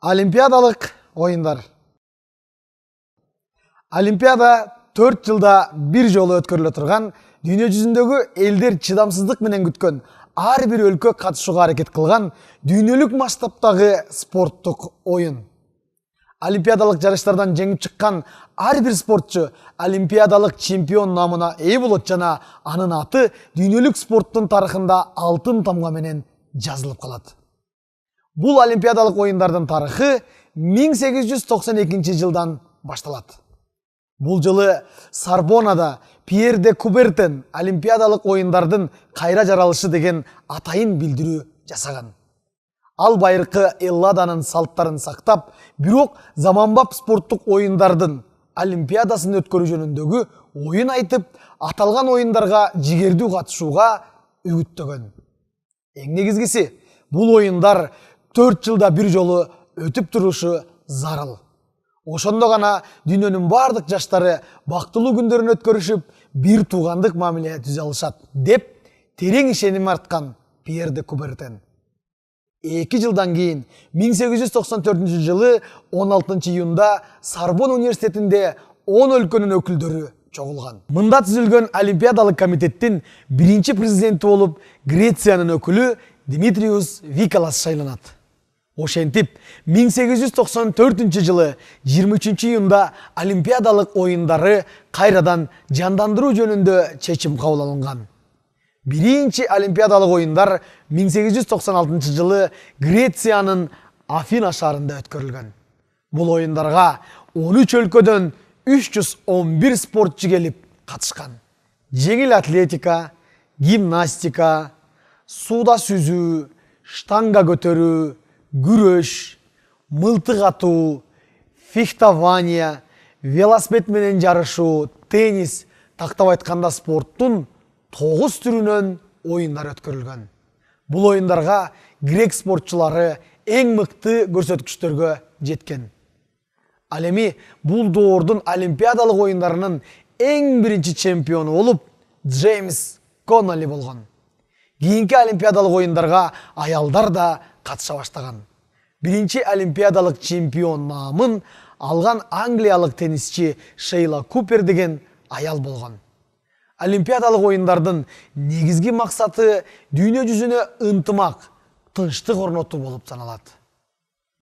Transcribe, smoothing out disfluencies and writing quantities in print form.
Олимпиадалык оюндар. Олимпиада 4 жылда бир жолу өткөрүлө турган, дүйнө жүзүндөгү элдер чыдамсыздык менен күткөн, ар бир өлкө катышууга аракет кылган дүйнөлүк масштабтагы спорттук оюн. Олимпиадалык жарыштардан жеңип чыккан ар бир спортчу олимпиадалык чемпион намына ээ болот жана анын аты дүйнөлүк спорттун тарыхында алтын тамга менен жазылып калат. Бул олимпиадалык оюндардын тарыхы 1892 жылдан башталат. Бул жылы Сорбоннада Пьер де Кубертен олимпиадалык оюндардын кайра жаралышы деген атайын билдирүү жасаган. Ал байыркы Элладанын салттарын сактап, бирок заманбап спорттук оюндардын олимпиадасын өткөрүү жөнүндөгү оюн айтып, аталган оюндарга жигердүү катышууга үгүттөгөн. Эң негизгиси, бул оюндар 4 жылда бир жолу өтүп турушу зарыл. Ошондо гана дүйнөнүн бардык жаштары бактылуу күндөрүн өткөрүшүп, бир туугандык мамиле түзө алышат, деп терең ишеним арткан Пьер де Кубертен. 2 жылдан кийин 1894 жылы 16 июнда Сорбонна университетинде 10 өлкөнүн өкүлдөрү чогулган. Мында түзүлгөн Олимпиадалык комитеттин биринчи президенти болуп Грециянын өкүлү Димитриус Викалас шайланат. Ошентип, 1894 жылы 23 июнда Олимпиадалык оюндары кайрадан жандандыруу жөнүндө чечим кабыл алынган. Биринчи Олимпиадалык оюндар 1896 жылы Грециянын Афина шаарында өткөрүлгөн. Бул оюндарга 13 өлкөдөн 311 спортчу келип катышкан. Жеңил атлетика, гимнастика, сууда сүзүү, штанга көтөрүү, күрөш, мылтык атуу, фехтование, велосипед менен жарышуу, теннис, тактап айтканда спорттун 9 түрүнөн оюндар өткөрүлгөн. Бул оюндарга грек спортчулары эң мыкты көрсөткүчтөргө жеткен. Ал эми бул доордун олимпиадалык оюндарынын эң биринчи чемпиону болуп Джеймс Конноли болгон. Кийинки олимпиадалык оюндарга аялдар да катыша баштаган. Биринчи олимпиадалык чемпион наамын алган англиялык теннисчи Шейла Купер деген аял болгон. Олимпиадалык оюндардын негизги максаты дүйнө жүзүнө ынтымак, тынчтык орнотуу болуп саналат.